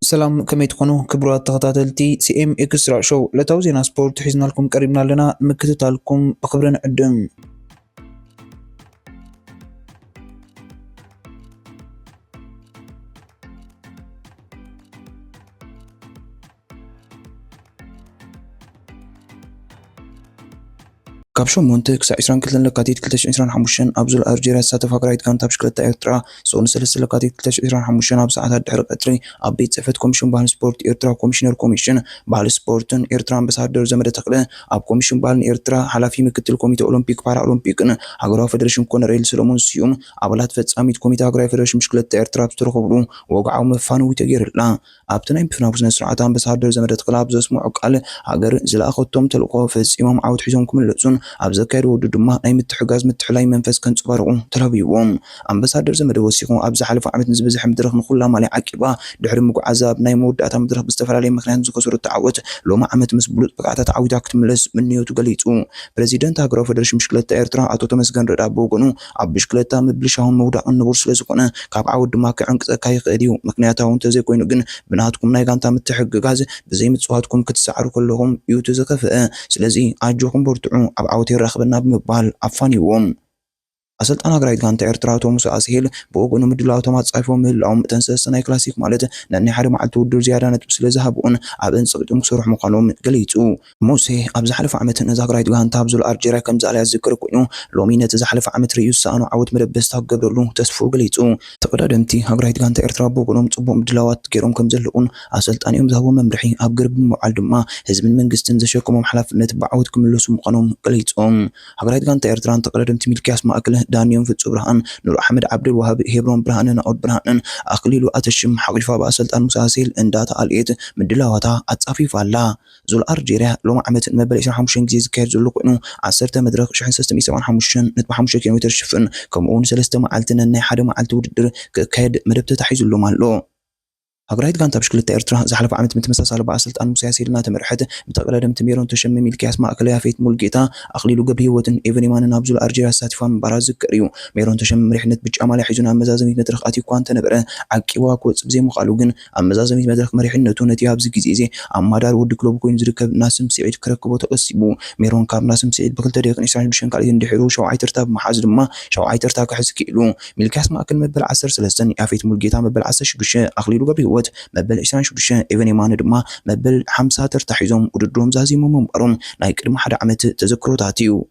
سلام كما تكونوا كبرات تغطاتلتي سي ام اكسترا شو لتوزينا سبورت حيزنا لكم قريبنا لنا مكتتا لكم بخبرنا عدم كابشو مونتك سا إسران كتلن لكاتيت كلتش إسران حموشن أبزل أرجيرا ساتف هقرايت كان تابش كلتا إرترا سون سلسلة لكاتيت كلتش إسران حموشن أب ساعات دحر قطري أبيت صفت كوميشن بحال سبورت إرترا كوميشنر كوميشن بحال سبورتن إرترا أمباسادور زمرة تقله أب كوميشن بحال إرترا حلافي مكتل كوميتي أولمبيك بارا أولمبيكن هقرا فدرشن كون ريل سلومون سيوم أبلات فتساميت كوميتي هقراي فدرشن مشكلة إرترا بسترخبرو وقعوا مفانو تغير لا أبتناي بفنابوزنا سرعة أمباسادور زمرة تقله أبزو اسمو قال هقر زلا أخوتهم تلقوا فزيمهم عاود حيزهم كم اللزون أبزكارو ድማ ናይ ምትሕጋዝ ምትሕላይ መንፈስ ከንጽባርቑ ተራቢዎም ኣምባሳደር ዘመደ ወሲኹ ኣብ ዝሓለፈ ዓመት ንዝበዝሐ መድረኽ ንኹላ ማልያ ዓቂባ ድሕሪ ምጉዓዛ ኣብ ናይ መወዳእታ መድረኽ ብዝተፈላለየ ምክንያት ዝኸሰሩ ተዓወት ሎሚ ዓመት ምስ ብሉጥ ብቕዓታት ዓዊታ ክትምለስ ምንየቱ ገሊጹ ፕሬዚደንት ሃገራዊ ፌደሬሽን ብሽክለታ ኤርትራ ኣቶ ተመስገን ረዳ ብወገኑ ኣብ ብሽክለታ ምብልሻውን መውዳቕን ንቡር ስለ ዝኾነ ካብ ዓወት ድማ ክዕንቅፀካ ይኽእል እዩ ምክንያታዊ እንተዘይኮይኑ ግን ብናትኩም ናይ ጋንታ ምትሕግጋዝ ብዘይ ምፅዋትኩም ክትሰዓሩ ከለኹም እዩ ተዘከፍአ ስለዚ ኣጆኹም በርትዑ ኣብ ዓወት ይራኸበና ብምባል ኣፋኒዎም أسلطان هاجرايت كانت إرترا تومس أسهيل بوجون مدلوا أوتومات صيفهم من الأم تنسى كلاسيك مالته لأن حرم على تودر زيادة نتبصل ذهبون عبن صقتهم صروح مقالهم قليتو موسى أبز حلف عمت هاجرايت كانت أبزل أرجرا كم زعل الذكر كونو لومينة تزحلف عمت ريوس أنا عود مربست قبل له تسفو قليتو تقدمتي هاجرايت كانت إرترا بوجون صبوا مدلوات كيرهم كم زلون أسلطان يوم ذهبوا ممرحي أبقرب معلم ما حزب من جستن زشكم حلف نتبعودكم اللي سمقانهم قليتهم هاجرايت كانت إرترا تقدمتي ملك أسماء أكله دانيوم في برهان نور أحمد عبد الوهاب هيبرون برهان نعود برهان أخليلو أتشم حقيفة بأسلطان مساسيل إن داتا الإيد مدلواتا أتصافي فلا زول أرجيرة لو عمت مبلغ شرح مشين جزيز كير زول لقنو عصرت مدرك شحن سيستم يسوان حمشن نتبع حمشة كيلومتر شفن كمون سلسته معلتنا إن حدا معلت ودر كاد مدبت تحيز له مالو هاجرايت كانت بشكل إرترا زحلف عمت متمسس بأسلطان مساسيلنا تمرحت بتقلدم تميرون تشمم ملكياس ما أكلها فيت ملقيتا أخليلو قبل وتن إيفني مان نابزول أرجيرا ساتفام براز كريو ميرون تشمم ريحنة بجمال حيزون مزازمي مدرخ أتي كوانت نبرة عكوا كوت زي مخالوجن مزازمي مدرخ مريحنة تونتي هابز جزيزي أما دار ود كلوب كوين زركب ناسم سعيد كركبو تقسيبو ميرون كاب ناسم سعيد بكل طريقة إسرائيل بشن قال يندحرو شوعي ترتاب محازر ما شوعي ترتاك حس كيلو ملكياس ما أكل مبل عصر سلسن يافيت ملقيتا مبل عصر شدوشة أخليلو قبل وت مبل شدوشة إيفني مان دما مبل حمسة ترتحيزهم ودروم زازي ممبرون نايك ما حدا عمت تذكرو تاتيو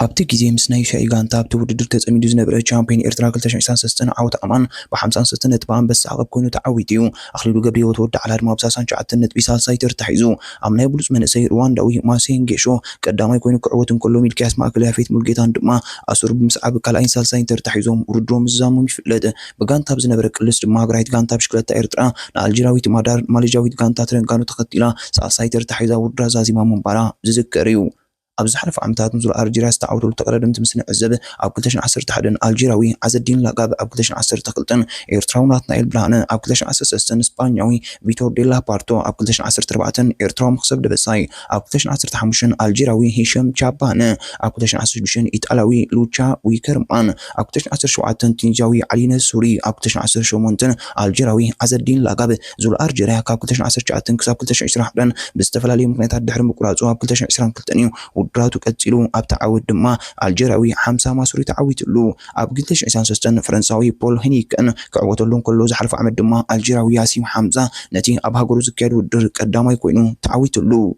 أبتي كيزي مسناي شيء كان تابتو ودر تزميد زنبرة شامبين إرترا كلتش إنسان سستنا عود أمان بحمسان سستنا تبان بس عقب كونو تعويتيو أخليلو قبل وتود على المبساسان شعتنا تبيسال سايتر تحيزو أمنا يبلس من سير وان دوي ما سينجيشو قدام يكونوا كعوتن كلهم الكاس ما أكلها فيت ملقيتان دما أسر بمسعب كلا إنسان سايتر تحيزهم وردروم الزامو مفلده بقان تاب زنبرة كلش ما قرايت كان تاب شكلة إرترا نالجراوي تمادار مالجاوي كان تاترن كانوا تقتلا سايتر تحيزا ودرازازي ما مبارا زذكريو أبز حلف عمتات نزول أرجيرا استعودوا لتقرر تمسن عزبه أبكلتشن عصر تحدن الجيراوي عز الدين لقاب أبكلتشن عصر تقلتن إيرتراونات نايل بلانه أبكلتشن عصر سستن إسبانيوي فيتور ديلا بارتو أبكلتشن عصر تربعتن إيرتراو مخصب دبساي أبكلتشن عصر تحمشن الجيراوي هشام تشابان أبكلتشن عصر بشن إيطالوي لوتشا ويكرمان أبكلتشن عصر شوعتن تنجاوي علينا سوري أبكلتشن عصر شومونتن الجيراوي عز الدين لقاب زول أرجيرا أبكلتشن عصر شعتن كسب أبكلتشن عصر حبرن باستفلالي مكنات الدحر مقراصو أبكلتشن عصر كلتنيو ودراتو كتيلو أب تعود دما الجيراوي حمسة ماسوري تعويت له أب قلتش إنسان سستن فرنساوي بول هنيكن كعوت لهم كله زحلف عمد دما الجيراوي ياسين حمزة نتي أبها جروز كيلو در قدامه يكونوا تعويت له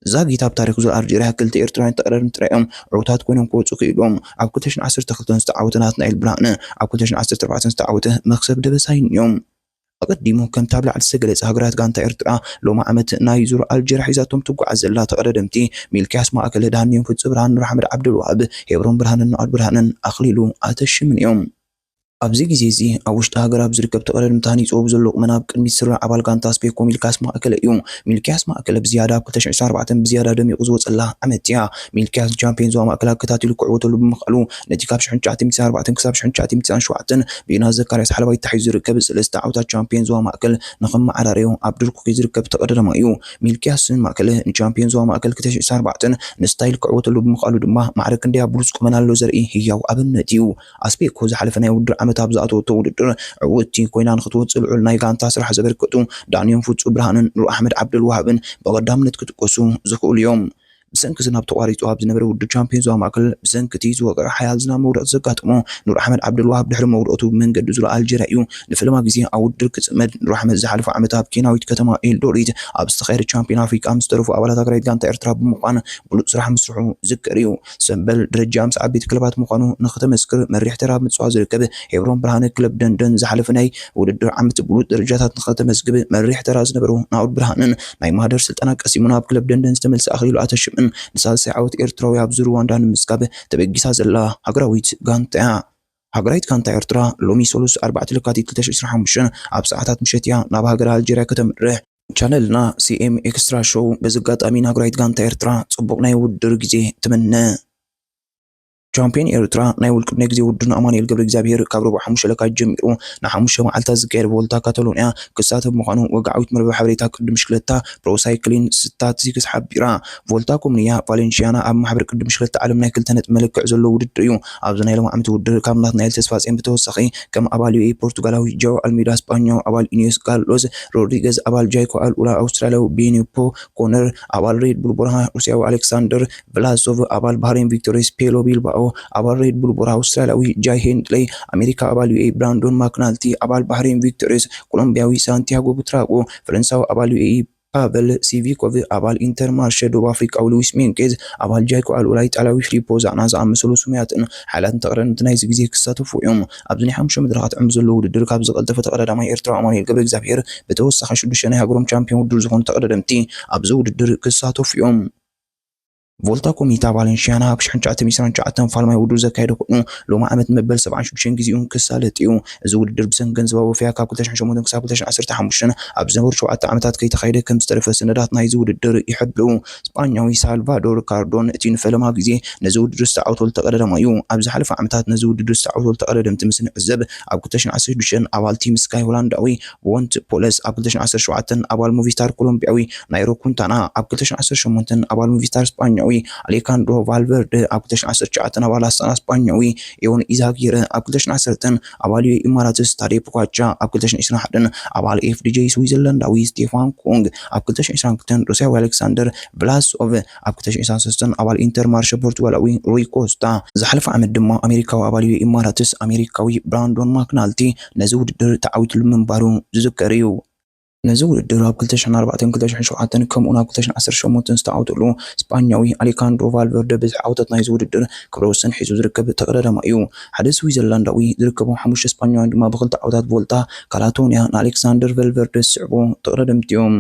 زاغي تاب تاريخ زول أرجيرا كلت إيرتراين تقرر تريهم عوتات كونهم كوتسو كيلوم أب قلتش عصر تخلطن استعوتنات نايل برانه أب قلتش عصر تربعتن استعوته مخسب دبساين يوم أقدموا كم تابع على السجل هاجرات كانت إرترا لو ما عمت نايزور الجرح حيزاتهم تبقى عز الله تقدمتي ملكاس ما أكل دهنيهم في برهان نور أحمد عبد الوهاب هيبرون برهان النقد برهان أخليلو أتش من يوم أبزي جزيزي أوشت هاجر أبزر كب تقرر متهني صوب زلق مناب كل مسر عبال كان تاسبيكو ملكاس ما أكل يوم ملكاس ما أكل بزيادة كلتش عشار بعدين بزيادة دم يقزوت الله عمتيا ملكاس جامبيونز وما أكل كتاتي لقعوت اللي بمخلو نتيكاب شحن شاتي مسار بعدين كسب شحن شاتي متسان شوعتن بينا ذكر يسحل ويت تحيزر كب الاستعوت جامبيونز وما أكل نخم على ريو عبد القيزر كب تقرر ما يو ملكاس ما أكل جامبيونز وما أكل كتش عشار بعدين نستايل قعوت اللي بمخلو دم معركة دي أبروز كمان اللوزر إيه هي وأبن نتيو أسبيكو زحلفنا ودر ዓመት ኣብ ዝኣተወቶ ውድድር ዕውቲ ኮይና ንኽትወፅእ ልዑል ናይ ጋንታ ስራሕ ዘበርከቱ ዳንዮም ፍጹም ብርሃንን ኑር ኣሕመድ ዓብደልዋሃብን ብቐዳምነት ክጥቆሱ ዝኽእሉ እዮም። ብሰንኪ ዝናብ ተቋሪጹ ኣብ ዝነበረ ውድድር ቻምፒዮንስ ዞባ ማእከል ብሰንኪ ዝወቀረ ሓያል ዝናብ መውደቕ ዘጋጥሞ ኑር ኣሕመድ ዓብደልዋሃብ ድሕሪ መውደቕቱ ብመንገዲ ዙርያ ኣልጀርያ እዩ ንፈለማ ግዜ ኣብ ውድድር ክጽመድ። ኑር ኣሕመድ ዝሓለፈ ዓመት ኣብ ኬንያዊት ከተማ ኤልዶሪት ኣብ ዝተኻየደ ቻምፒዮን ኣፍሪቃ ምስ ዝተረፉ ኣባላት ሃገራዊት ጋንታ ኤርትራ ብምዃን ብሉፅ ስራሕ ምስርሑ ዝከር እዩ። ሰንበል ደረጃ ምስ ዓበይቲ ክለባት ምዃኑ ንኽተመስክር መሪሕ ተራ ምጽዋት ዝርከብ ሄብሮን ብርሃነ ክለብ ደንደን ዝሓለፈ ናይ ውድድር ዓመት ብሉፅ ደረጃታት ንኽተመዝግብ መሪሕ ተራ ዝነበሩ ናውድ ብርሃንን ናይ ማህደር ስልጠና ቀሲሙ ናብ ክለብ ደንደን ዝተመልሰ ኣኺሉ ኣተሽምዕን ንሳልሳይ ዓወት ኤርትራዊ ኣብ ሩዋንዳ ንምስጋብ ተበጊሳ ዘላ ሃገራዊት ጋንታ እያ። ሃገራዊት ጋንታ ኤርትራ ሎሚ 4 ለካቲት 2025 ኣብ ሰዓታት ምሸት እያ ናብ ሃገር ኣልጀርያ ከተምርሕ። ቻነልና ሲኤም ኤክስትራ ሾው በዝጋጣሚ ሃገራዊት ጋንታ ኤርትራ ጽቡቕ ናይ ውድድር ግዜ ትመነ። ቻምፒዮን ኤርትራ ናይ ውልቅብ ናይ ግዜ ውድድር ኣማኑኤል ገብረ እግዚአብሔር ካብ ረቡዕ 5 ለካቲት ጀሚሩ ን5 መዓልታት ዝካየድ ቮልታ ካታሎንያ ክሳተፍ ምዃኑ ወግዓዊት መርበብ ሓበሬታ ቅድም ሽክለታ ፕሮሳይክሊን ስታቲስቲክስ ሓቢራ። ቮልታ ኮሙንያ ቫሌንሺያና ኣብ ማሕበር ቅድም ሽክለታ ዓለም ናይ 2 ነጥቢ መልክዕ ዘለዎ ውድድር እዩ። ኣብዚ ናይ ሎሚ ዓመት ውድድር ካብ ናትናኤል ተስፋፅን ብተወሳኺ ከም ኣባል ዩኤ ፖርቱጋላዊ ጆ አልሜዳ ስፓኛዊ ኣባል ኢኒዮስ ካርሎስ ሮድሪገዝ ኣባል ጃይኮ አልኡላ ኣውስትራሊያዊ ቤኒፖ ኮነር ኣባል ሬድ ቡል ቦራ ሩስያዊ ኣሌክሳንደር ቭላሶቭ ኣባል ባህሬን ቪክቶሪስ ፔሎ ቢልባኦ ኣባል ሬድ ቡል ቦራ አውስትራሊያዊ ጃይ ሄንድሌይ ኣሜሪካ ኣባል ዩኤ ብራንዶን ማክናልቲ ኣባል ባህሬን ቪክቶሪስ ኮሎምቢያዊ ሳንቲያጎ ቡትራጎ ፈረንሳዊ ኣባል ዩኤ ፓቨል ሲቪኮቭ ኣባል ኢንተር ማርሸ ደቡብ ኣፍሪቃዊ ሉዊስ ሜንኬዝ ኣባል ጃይኮ አልኡላ ኢጣልያዊ ፊሊፖ ዛዕና ዝኣመሰሉ ስሙያትን ሓይላትን ተቐዳደምቲ ናይዚ ግዜ ክሳተፉ እዮም። ኣብዚ ናይ 5 መድረኻት ዕምር ዘለዎ ውድድር ካብ ዝቐልጠፈ ተቐዳዳማይ ኤርትራዊ ኣማኑኤል ገብረ እግዚአብሔር ብተወሳኺ 6 ናይ ሃገሮም ቻምፒዮን ውድድር ዝኾኑ ተቐዳደምቲ ኣብዚ ውድድር ክሳተፉ እዮም። ቮልታ ኮሚታ ቫሌንሺያና ኣብ 1929 ፋልማይ ውድድር ዘካየደ ኮይኑ ሎሚ ዓመት መበል 76 ግዚኡን ክሳለጥ እዩ። እዚ ውድድር ብሰንኪ ገንዘባዊ ወፍያ ካብ 2008 ክሳብ 2015 ኣብ ዝነበሩ 7 ዓመታት ከይተኻየደ ከም ዝተረፈ ሰነዳት ናይዚ ውድድር ይሕብሩ። ስፓኛዊ ሳልቫዶር ካርዶን እቲ ንፈለማ ግዜ ነዚ ውድድር ዝተዓወተሉ ተቐዳዳማይ እዩ። ኣብ ዝሓለፈ ዓመታት ነዚ ውድድር ዝተዓወተሉ ተቐዳደምቲ ምስ ንዕዘብ ኣብ 2016 ኣባል ቲም ስካይ ሆላንዳዊ ወንት ፖለስ ኣብ 2017 ኣባል ሙቪስታር ኮሎምቢያዊ ናይሮ ኩንታና ኣብ 2018 ኣባል ሙቪስታር ስፓኛዊ አሌካንድሮ ቫልቨርደ ኣብ 2019 ኣባል ኣስታና ስፓኛዊ ኤዮን ኢዛጊር ኣብ 2019 ኣባል ኢማራትስ ታዴ ፖጋቻ ኣብ 2021 ኣባል ኤፍዲጂ ስዊዘርላንዳዊ ስቴፋን ኮንግ ኣብ 2022 ሩስያዊ ኣሌክሳንደር ቭላሶቭ ኣብ 2023 ኣባል ኢንተር ማርሸ ፖርቱጋላዊ ሩይ ኮስታ ዝሓለፈ ዓመት ድማ ኣሜሪካዊ ኣባል ኢማራትስ ኣሜሪካዊ ብራንዶን ማክናልቲ ነዚ ውድድር ተዓዊትሉ ምንባሩ ዝዝከር እዩ። ነዚ ውድድር ኣብ 2004-2007 ከምኡ'ውን ኣብ 2018 ዝተዓወተሉ ስፓኛዊ አሌካንድሮ ቫልቨርደ ብዙሕ ዓወታት ናይዚ ውድድር ክብረ ወሰን ሒዙ ዝርከብ ተቐዳዳማይ እዩ። ሓደ ስዊዘርላንዳዊ ዝርከቡ 5 ስፓኛውያን ድማ ብክልተ ዓወታት ቮልታ ካታሎንያ ንኣሌክሳንደር ቫልቨርደ ዝስዕቡ ተቐዳደምቲ እዮም።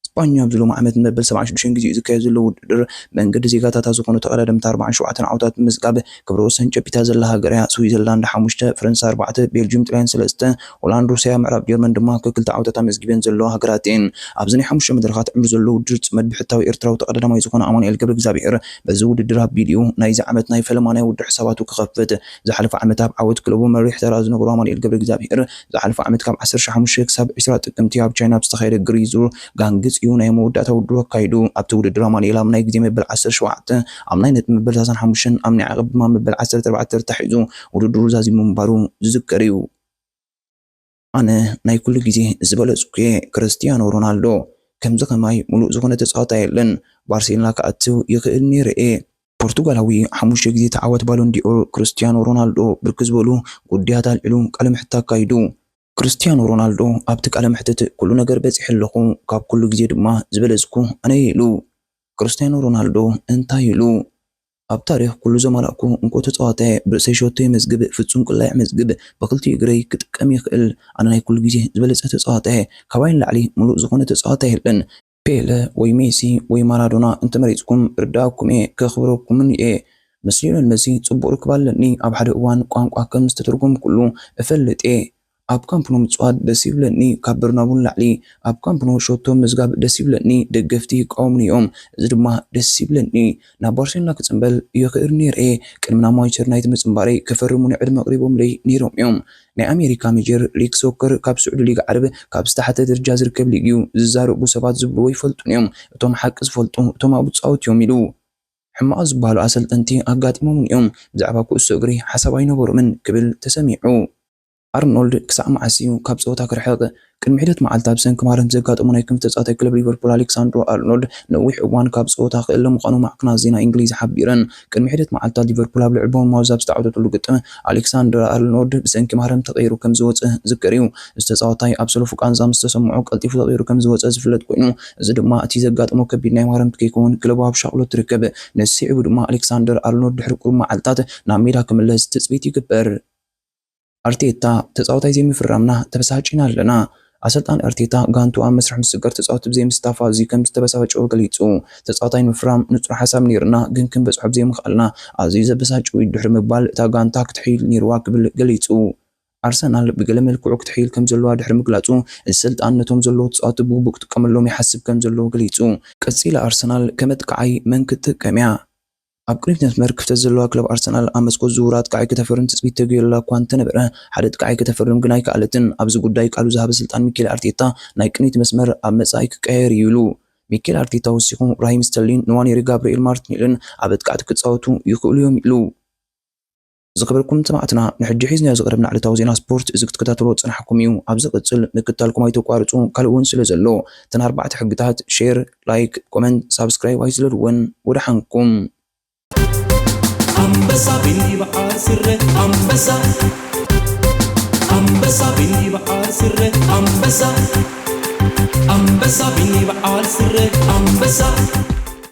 ስፓኛ ኣብ ሎሚ ዓመት መበል 76 ግዚኡ ዝካየድ ዘሎ ውድድር መንገዲ ዜጋታት ዝኾኑ ተቐዳደምቲ 47 ዓወታት ምዝጋብ ክብረ ወሰን ጨቢታ ዘላ ሃገር እያ። ስዊዘርላንድ 5፣ ፈረንሳይ 4፣ ቤልጅየም ጣልያን 3፣ ሆላንድ፣ ሩስያ፣ ምዕራብ ጀርመን ድማ ክልተ ዓወታት መዝጊበን ዘለዋ ሃገራት እየን። ኣብዚ ናይ 5 መድረኻት ዕምር ዘሎ ውድድር ጽመድ ብሕታዊ ኤርትራዊ ተቐዳዳማይ ዝኾነ ኣማኑኤል ገብረ እግዚአብሔር በዚ ውድድር ኣቢሉ ናይዚ ዓመት ናይ ፈለማ ናይ ውድድር ሕሳባቱ ክኸፍት ዝሓለፈ ዓመት ኣብ ዓወት ክለቡ መሪሕ ተራ ዝነበሩ ኣማኑኤል ገብረ እግዚአብሔር ዝሓለፈ ዓመት ካብ 15 ክሳብ 20 ጥቅምቲ ኣብ ቻይና ዝተኻየደ ግሪዙር ጋንግጽ ናይ መወዳእታ ውድድር ኣካይዱ። ኣብቲ ውድድር ኣማኑኤል ኣብ ናይ ግዜ መበል 17 ኣብ ናይ ነጥቢ መበል 35 ኣብ ናይ ዓቐብ ድማ መበል 14 ተታሒዙ ውድድሩ ዛዚሙ ምንባሩ ዝዝከር እዩ። ኣነ ናይ ኩሉ ግዜ ዝበለጽኩ ክርስቲያኖ ሮናልዶ ከምዚ ከማይ ሙሉእ ዝኾነ ተጻዋታ የለን ባርሴሎና ክኣትው ይኽእል ነይሩ። ፖርቱጋላዊ 5 ግዜ ተዓወት ባሎን ዲኦር ክርስቲያኖ ሮናልዶ ብርክት ዝበሉ ጉዳያት ኣልዒሉ ቃለ መሕትት ኣካይዱ። ክርስቲያኖ ሮናልዶ ኣብቲ ቃለ መሕትት ኩሉ ነገር በፂሕ ኣለኹ ካብ ኩሉ ግዜ ድማ ዝበለጽኩ ኣነ ኢሉ። ክርስቲያኖ ሮናልዶ እንታይ ኢሉ? ኣብ ታሪኽ ኩሉ ዘመላእኩ እንኮ ተጻዋታ ብርእሰይ ሸቶ የመዝግብ ፍጹም ቅላዕ መዝግብ ብክልቲኡ እግረይ ክጥቀም ይኽእል ኣነ ናይ ኩሉ ግዜ ዝበለጸ ተጻዋታ ካባይን ላዕሊ ሙሉእ ዝኾነ ተጻዋታ የለን። ፔለ ወይ ሜሲ ወይ ማራዶና እንተመሪጽኩም ርዳእኩም ከኽብረኩምን ምስ ሊዮኔል መሲ ጽቡቕ ርክብ ኣለኒ። ኣብ ሓደ እዋን ቋንቋ ከም ዝተተርጎም ኩሉ እፈልጥ ኣብ ካምፕኖ ምጽዋት ደስ ይብለኒ ካብ በርናቡን ላዕሊ ኣብ ካምፕኖ ሸቶ መዝጋብ ደስ ይብለኒ ደገፍቲ ይቃወሙኒ እዮም እዚ ድማ ደስ ይብለኒ። ናብ ባርሴሎና ክጽምበል ይኽእል ነይረ ቅድሚ ናብ ማንቸስተር ዩናይትድ ምጽምባረይ ከፈርሙኒ ዕድመ ቀሪቦምለይ ነይሮም እዮም። ናይ ኣሜሪካ ሜጀር ሊግ ሶከር ካብ ስዑድ ሊግ ዓረብ ካብ ዝተሓተ ደረጃ ዝርከብ ሊግ እዩ ዝዛረቡ ሰባት ዝብልዎ ይፈልጡን እዮም እቶም ሓቂ ዝፈልጡ እቶም ኣብኡ ጻወት እዮም ኢሉ። ሕማቕ ዝበሃሉ ኣሰልጠንቲ ኣጋጢሞምን እዮም ብዛዕባ ኩዕሶ እግሪ ሓሳብ ኣይነበሮምን ክብል ተሰሚዑ። ኣርኖልድ ክሳዕ መዓስዩ ካብ ፀወታ ክርሕቕ ቅድሚ ሒደት መዓልታ ብሰንኪ ማረም ዘጋጠሙ ናይ ክም ተጻዋታይ ክለብ ሊቨርፑል ኣሌክሳንድሮ ኣርኖልድ ነዊሕ እዋን ካብ ፀወታ ክእለ ምዃኑ ማዕከናት ዜና እንግሊዝ ሓቢረን። ቅድሚ ሒደት መዓልታ ሊቨርፑል ኣብ ልዕሊ ቦርንማውዝ ኣብ ዝተዓወተሉ ግጥም ኣሌክሳንድር ኣርኖልድ ብሰንኪ ማረም ተቐይሩ ከም ዝወፅእ ዝከር እዩ። እዚ ተጻዋታይ ኣብ ሰለፉ ቃንዛ ምስ ተሰምዑ ቀልጢፉ ተቐይሩ ከም ዝወፅእ ዝፍለጥ ኮይኑ እዚ ድማ እቲ ዘጋጠሞ ከቢድ ናይ ማረም ከይከውን ክለቡ ኣብ ሻቅሎ ትርከብ። ነሲዒቡ ድማ ኣሌክሳንደር ኣርኖልድ ድሕሪ ቁሩብ መዓልትታት ናብ ሜዳ ክምለስ ትፅቢት ይግበር። ኣርቴታ ተጻዋታይ ዘይምፍራምና ተበሳጭና ኣለና። ኣሰልጣን ኣርቴታ ጋንቱ ኣብ መስርሕ ምስግር ተጻዋቲ ብዘይ ምስታፍ ኣዝዩ ከም ዝተበሳጨው ገሊጹ ተጻዋታይ ምፍራም ንጹር ሓሳብ ነርና ግን ክንበጽሖ ብዘይ ምኽኣልና ኣዝዩ ዘበሳጭው ድሕሪ ምባል እታ ጋንታ ክትሒል ነርዋ ክብል ገሊጹ ኣርሰናል ብገለ መልክዑ ክትሒል ከም ዘለዋ ድሕሪ ምግላጹ ስልጣን ነቶም ዘለዎ ተጻዋቲ ብግቡእ ክጥቀመሎም ይሓስብ ከም ዘለዎ ገሊጹ ቀጺላ ኣርሰናል ከመጥቃዓይ መን ክትጥቀም እያ ኣብ ቅድሚት መስመር ክፍተት ዘለዋ ክለብ ኣርሰናል ኣብ መስኮት ዝውውራት ቃይ ከተፈርም ትጽቢት ተገይሩላ እኳ እንተነበረ ሓደ ቃይ ከተፈርም ግን ኣይከኣለትን። ኣብዚ ጉዳይ ቃሉ ዝሃበ ስልጣን ሚኬል ኣርቴታ ናይ ቅድሚት መስመር ኣብ መጻኢ ክቀየር ይብሉ ሚኬል ኣርቴታ ወሲኹ ራሂም ስተርሊን ንዋኔሪ ጋብርኤል ማርቲኔልን ኣብ ጥቃዕቲ ክጻወቱ ይኽእሉ እዮም ኢሉ ዝኽበርኩም ሰማዕትና ንሕጂ ሒዝና ዝቐረብና ዕለታዊ ዜና ስፖርት እዚ ክትከታተልዎ ፀናሕኩም እዩ። ኣብ ዝቕፅል ምክትታልኩም ኣይተቋርፁ ካልእ እውን ስለ ዘሎ እተን 4 ሕግታት ሼር ላይክ ኮመንት ሳብስክራይብ ኣይዝለልዎን ወድሓንኩም أمبسا بني بعاسرة أمبسا بني بعاسرة أمبسا بني بعاسرة أمبسا